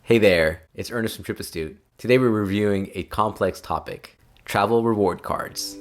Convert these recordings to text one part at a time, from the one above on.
Hey there, it's Ernest from Astute. Today we're reviewing a complex topic, travel reward cards.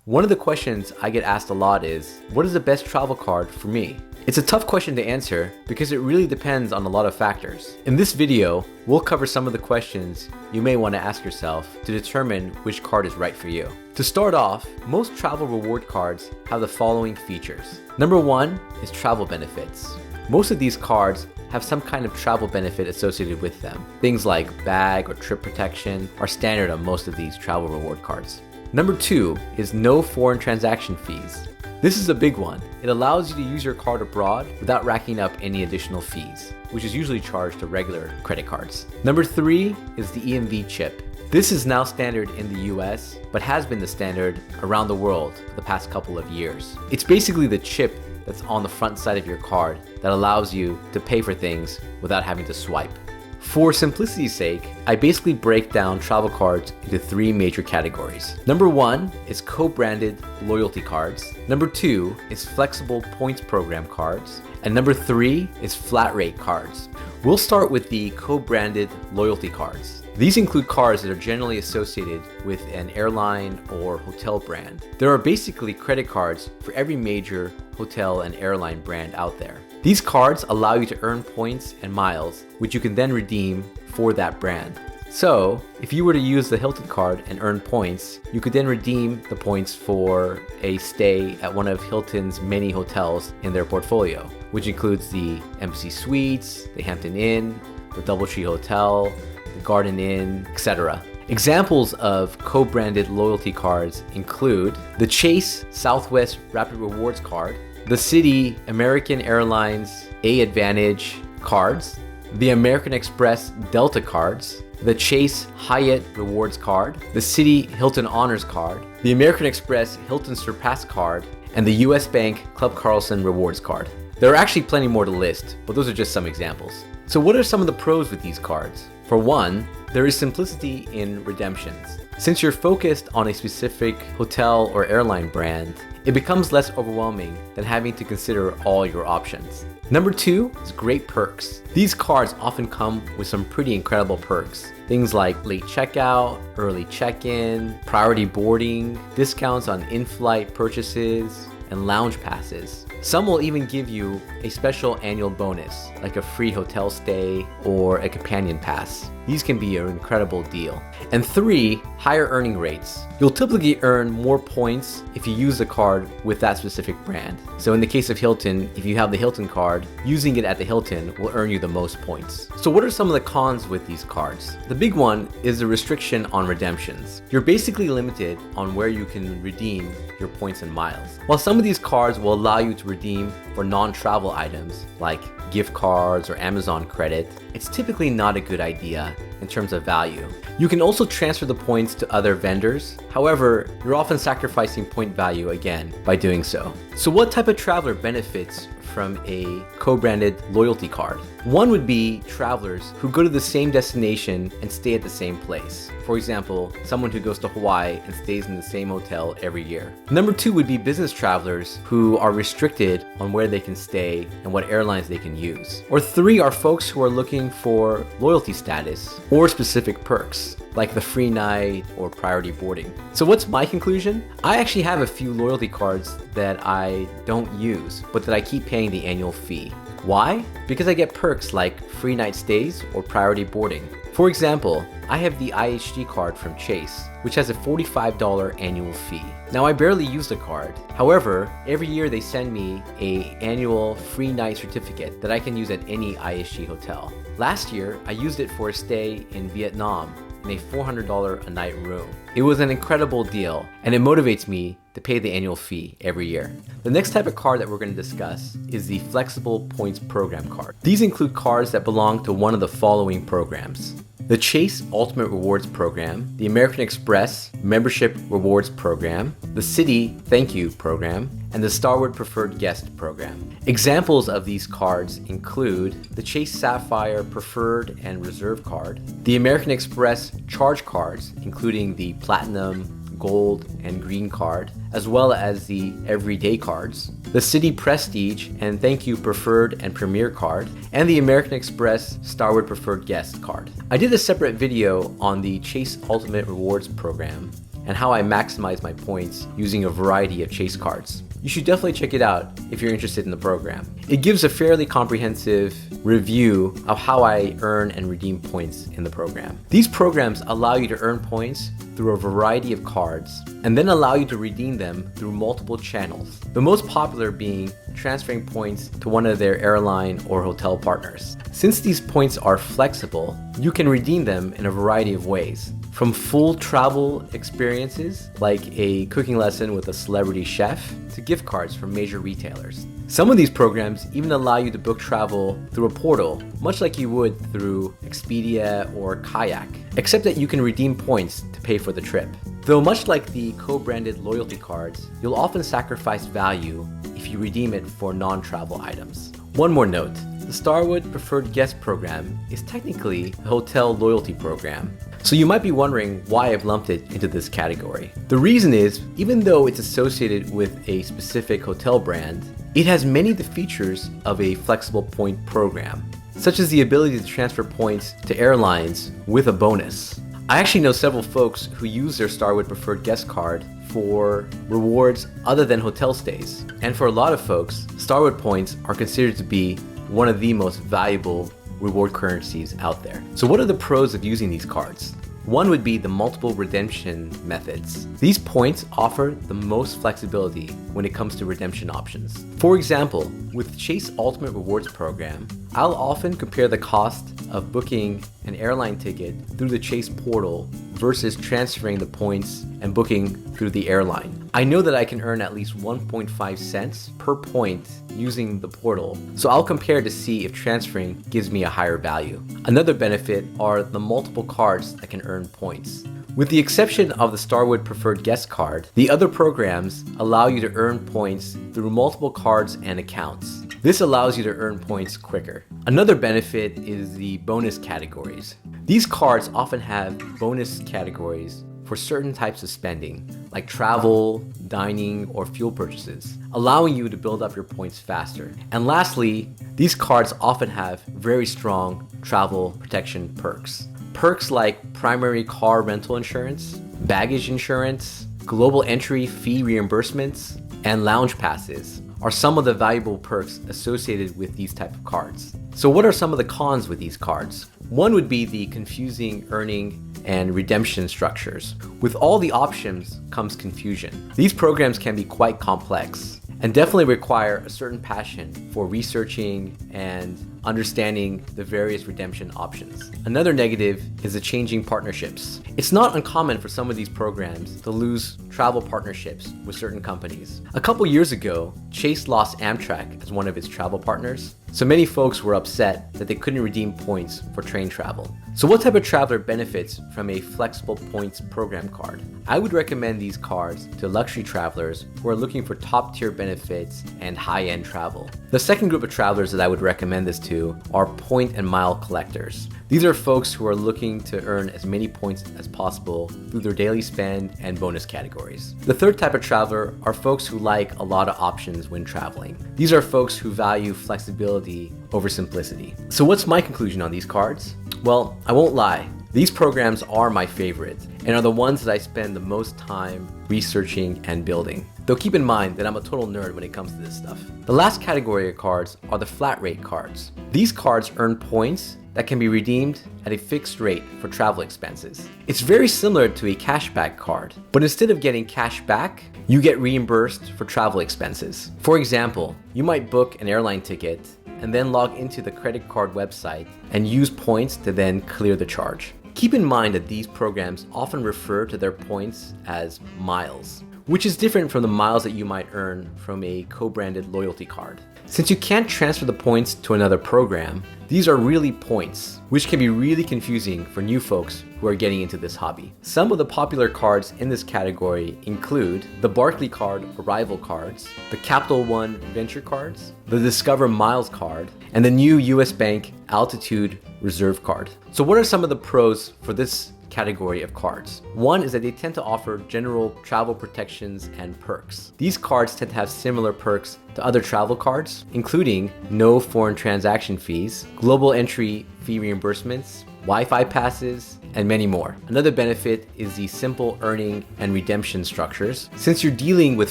One of the questions I get asked a lot is, what is the best travel card for me? It's a tough question to answer because it really depends on a lot of factors. In this video, we'll cover some of the questions you may want to ask yourself to determine which card is right for you. To start off, most travel reward cards have the following features. Number one is travel benefits. Most of these cards have some kind of travel benefit associated with them. Things like bag or trip protection are standard on most of these travel reward cards. Number two is no foreign transaction fees. This is a big one. It allows you to use your card abroad without racking up any additional fees, which is usually charged to regular credit cards. Number three is the EMV chip. This is now standard in the US, but has been the standard around the world for the past couple of years. It's basically the chip that's on the front side of your card that allows you to pay for things without having to swipe. For simplicity's sake, I basically break down travel cards into three major categories. Number one is co-branded loyalty cards. Number two is flexible points program cards. And number three is flat rate cards. We'll start with the co-branded loyalty cards. These include cards that are generally associated with an airline or hotel brand. There are basically credit cards for every major hotel and airline brand out there. These cards allow you to earn points and miles, which you can then redeem for that brand. So, if you were to use the Hilton card and earn points, you could then redeem the points for a stay at one of Hilton's many hotels in their portfolio, which includes the Embassy Suites, the Hampton Inn, the Doubletree Hotel, the Garden Inn, etc. Examples of co-branded loyalty cards include the Chase Southwest Rapid Rewards card, the Citi American Airlines A Advantage cards, the American Express Delta cards, the Chase Hyatt Rewards card, the Citi Hilton Honors card, the American Express Hilton Surpass card, and the US Bank Club Carlson Rewards card. There are actually plenty more to list, but those are just some examples. So what are some of the pros with these cards? For one, there is simplicity in redemptions. Since you're focused on a specific hotel or airline brand, it becomes less overwhelming than having to consider all your options. Number two is great perks. These cards often come with some pretty incredible perks. Things like late checkout, early check-in, priority boarding, discounts on in-flight purchases, and lounge passes. Some will even give you a special annual bonus, like a free hotel stay or a companion pass. These can be an incredible deal. And three, higher earning rates. You'll typically earn more points if you use the card with that specific brand. So in the case of Hilton, if you have the Hilton card, using it at the Hilton will earn you the most points. So what are some of the cons with these cards? The big one is the restriction on redemptions. You're basically limited on where you can redeem your points and miles. While some of these cards will allow you to redeem for non-travel items like gift cards or Amazon credit, it's typically not a good idea in terms of value. You can also transfer the points to other vendors. However, you're often sacrificing point value again by doing so. So what type of traveler benefits from a co-branded loyalty card? One would be travelers who go to the same destination and stay at the same place. For example, someone who goes to Hawaii and stays in the same hotel every year. Number two would be business travelers who are restricted on where they can stay and what airlines they can use. Or three are folks who are looking for loyalty status or specific perks, like the free night or priority boarding. So what's my conclusion? I actually have a few loyalty cards that I don't use, but that I keep paying the annual fee. Why? Because I get perks like free night stays or priority boarding. For example, I have the IHG card from Chase, which has a $45 annual fee. Now I barely use the card. However, every year they send me an annual free night certificate that I can use at any IHG hotel. Last year, I used it for a stay in Vietnam in a $400 a night room. It was an incredible deal, and it motivates me to pay the annual fee every year. The next type of card that we're going to discuss is the Flexible Points Program card. These include cards that belong to one of the following programs: the Chase Ultimate Rewards Program, the American Express Membership Rewards Program, the Citi Thank You Program, and the Starwood Preferred Guest Program. Examples of these cards include the Chase Sapphire Preferred and Reserve card, the American Express Charge cards, including the Platinum, Gold, and Green card, as well as the Everyday cards, the City Prestige and Thank You Preferred and Premier card, and the American Express Starwood Preferred Guest card. I did a separate video on the Chase Ultimate Rewards program and how I maximize my points using a variety of Chase cards. You should definitely check it out if you're interested in the program. It gives a fairly comprehensive review of how I earn and redeem points in the program. These programs allow you to earn points through a variety of cards and then allow you to redeem them through multiple channels. The most popular being transferring points to one of their airline or hotel partners. Since these points are flexible, you can redeem them in a variety of ways. From full travel experiences, like a cooking lesson with a celebrity chef, to gift cards from major retailers. Some of these programs even allow you to book travel through a portal, much like you would through Expedia or Kayak, except that you can redeem points to pay for the trip. Though much like the co-branded loyalty cards, you'll often sacrifice value if you redeem it for non-travel items. One more note, the Starwood Preferred Guest program is technically a hotel loyalty program. So you might be wondering why I've lumped it into this category. The reason is, even though it's associated with a specific hotel brand, it has many of the features of a flexible point program, such as the ability to transfer points to airlines with a bonus. I actually know several folks who use their Starwood Preferred Guest card for rewards other than hotel stays. And for a lot of folks, Starwood points are considered to be one of the most valuable reward currencies out there. So what are the pros of using these cards? One would be the multiple redemption methods. These points offer the most flexibility when it comes to redemption options. For example, with Chase Ultimate Rewards program, I'll often compare the cost of booking an airline ticket through the Chase portal versus transferring the points and booking through the airline. I know that I can earn at least 1.5 cents per point using the portal, so I'll compare to see if transferring gives me a higher value. Another benefit are the multiple cards that can earn points. With the exception of the Starwood Preferred Guest card, the other programs allow you to earn points through multiple cards and accounts. This allows you to earn points quicker. Another benefit is the bonus categories. These cards often have bonus categories for certain types of spending, like travel, dining, or fuel purchases, allowing you to build up your points faster. And lastly, these cards often have very strong travel protection perks. Perks like primary car rental insurance, baggage insurance, global entry fee reimbursements, and lounge passes are some of the valuable perks associated with these type of cards. So what are some of the cons with these cards? One would be the confusing earning and redemption structures. With all the options comes confusion. These programs can be quite complex and definitely require a certain passion for researching and understanding the various redemption options. Another negative is the changing partnerships. It's not uncommon for some of these programs to lose travel partnerships with certain companies. A couple years ago, Chase lost Amtrak as one of its travel partners, so many folks were upset that they couldn't redeem points for train travel. So what type of traveler benefits from a flexible points program card? I would recommend these cards to luxury travelers who are looking for top-tier benefits and high-end travel. The second group of travelers that I would recommend this to are point and mile collectors. These are folks who are looking to earn as many points as possible through their daily spend and bonus categories. The third type of traveler are folks who like a lot of options when traveling. These are folks who value flexibility over simplicity. So what's my conclusion on these cards? Well, I won't lie. These programs are my favorite and are the ones that I spend the most time researching and building. Though keep in mind that I'm a total nerd when it comes to this stuff. The last category of cards are the flat rate cards. These cards earn points that can be redeemed at a fixed rate for travel expenses. It's very similar to a cashback card, but instead of getting cash back, you get reimbursed for travel expenses. For example, you might book an airline ticket and then log into the credit card website and use points to then clear the charge. Keep in mind that these programs often refer to their points as miles, which is different from the miles that you might earn from a co-branded loyalty card. Since you can't transfer the points to another program, these are really points, which can be really confusing for new folks who are getting into this hobby. Some of the popular cards in this category include the Barclay card Arrival cards, the Capital One Venture cards, the Discover Miles card, and the new US Bank Altitude Reserve card. So what are some of the pros for this category of cards. One is that they tend to offer general travel protections and perks. These cards tend to have similar perks to other travel cards, including no foreign transaction fees, global entry fee reimbursements, Wi-Fi passes, and many more. Another benefit is the simple earning and redemption structures. Since you're dealing with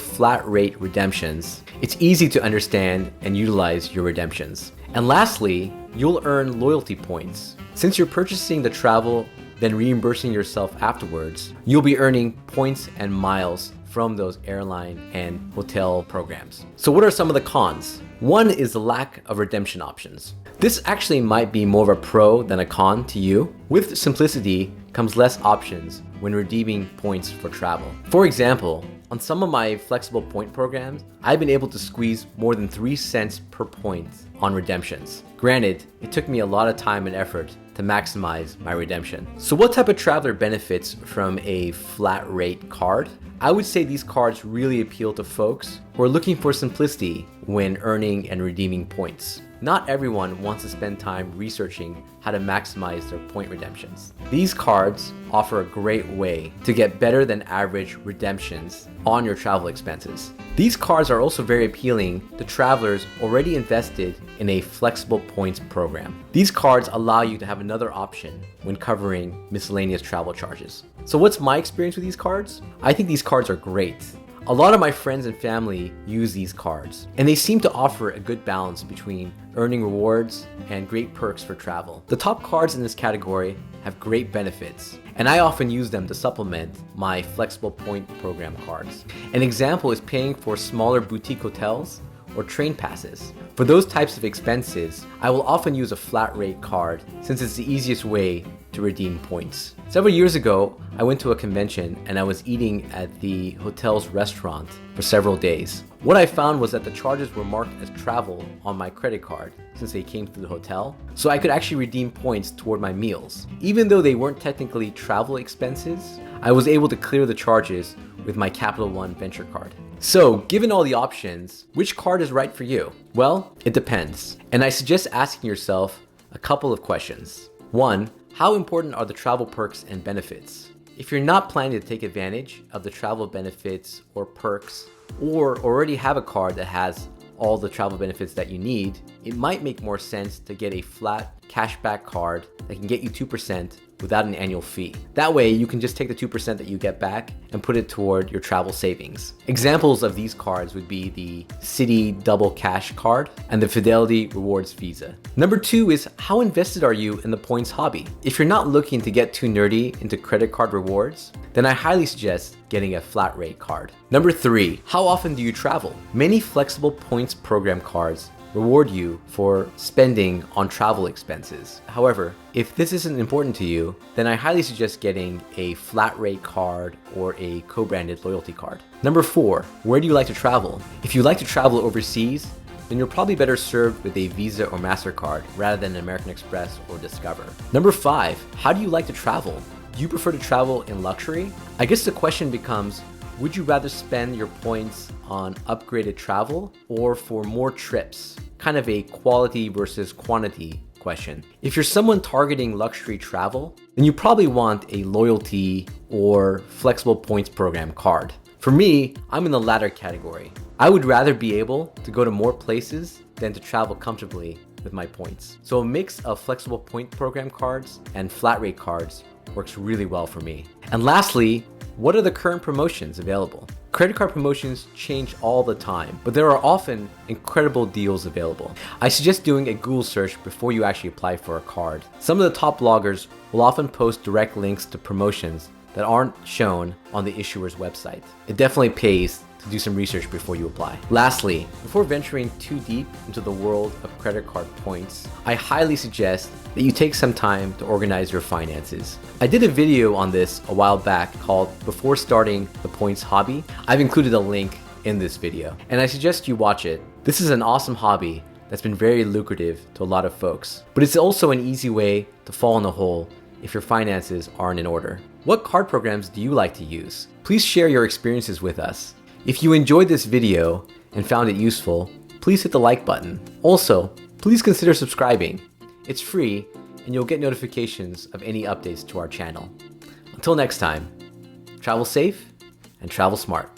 flat rate redemptions, it's easy to understand and utilize your redemptions. And lastly, you'll earn loyalty points. Since you're purchasing the travel, then reimbursing yourself afterwards, you'll be earning points and miles from those airline and hotel programs. So what are some of the cons? One is the lack of redemption options. This actually might be more of a pro than a con to you. With simplicity comes less options when redeeming points for travel. For example, on some of my flexible point programs, I've been able to squeeze more than 3 cents per point on redemptions. Granted, it took me a lot of time and effort to maximize my redemption. So what type of traveler benefits from a flat rate card? I would say these cards really appeal to folks who are looking for simplicity when earning and redeeming points. Not everyone wants to spend time researching how to maximize their point redemptions. These cards offer a great way to get better than average redemptions on your travel expenses. These cards are also very appealing to travelers already invested in a flexible points program. These cards allow you to have another option when covering miscellaneous travel charges. So what's my experience with these cards? I think these cards are great. A lot of my friends and family use these cards, and they seem to offer a good balance between earning rewards and great perks for travel. The top cards in this category have great benefits, and I often use them to supplement my flexible point program cards. An example is paying for smaller boutique hotels or train passes. For those types of expenses, I will often use a flat rate card since it's the easiest way to redeem points. Several years ago, I went to a convention and I was eating at the hotel's restaurant for several days. What I found was that the charges were marked as travel on my credit card since they came through the hotel, so I could actually redeem points toward my meals. Even though they weren't technically travel expenses, I was able to clear the charges with my Capital One Venture card. So, given all the options, which card is right for you? Well, it depends. And I suggest asking yourself a couple of questions. One, how important are the travel perks and benefits? If you're not planning to take advantage of the travel benefits or perks, or already have a card that has all the travel benefits that you need, it might make more sense to get a flat cashback card that can get you 2% without an annual fee. That way you can just take the 2% that you get back and put it toward your travel savings. Examples of these cards would be the Citi Double Cash card and the Fidelity Rewards Visa. Number 2 is, how invested are you in the points hobby? If you're not looking to get too nerdy into credit card rewards, then I highly suggest getting a flat rate card. Number 3, how often do you travel? Many flexible points program cards reward you for spending on travel expenses. However, if this isn't important to you, then I highly suggest getting a flat rate card or a co-branded loyalty card. Number 4, where do you like to travel? If you like to travel overseas, then you're probably better served with a Visa or MasterCard rather than an American Express or Discover. Number 5, how do you like to travel? Do you prefer to travel in luxury? I guess the question becomes, would you rather spend your points on upgraded travel or for more trips? Kind of a quality versus quantity question. If you're someone targeting luxury travel, then you probably want a loyalty or flexible points program card. For me, I'm in the latter category. I would rather be able to go to more places than to travel comfortably with my points. So a mix of flexible point program cards and flat rate cards works really well for me. And lastly, what are the current promotions available? Credit card promotions change all the time, but there are often incredible deals available. I suggest doing a Google search before you actually apply for a card. Some of the top bloggers will often post direct links to promotions that aren't shown on the issuer's website. It definitely pays to do some research before you apply. Lastly, before venturing too deep into the world of credit card points, I highly suggest that you take some time to organize your finances. I did a video on this a while back called Before Starting the Points Hobby. I've included a link in this video, and I suggest you watch it. This is an awesome hobby that's been very lucrative to a lot of folks, but it's also an easy way to fall in the hole if your finances aren't in order. What card programs do you like to use? Please share your experiences with us. If you enjoyed this video and found it useful, please hit the like button. Also, please consider subscribing. It's free and you'll get notifications of any updates to our channel. Until next time, travel safe and travel smart.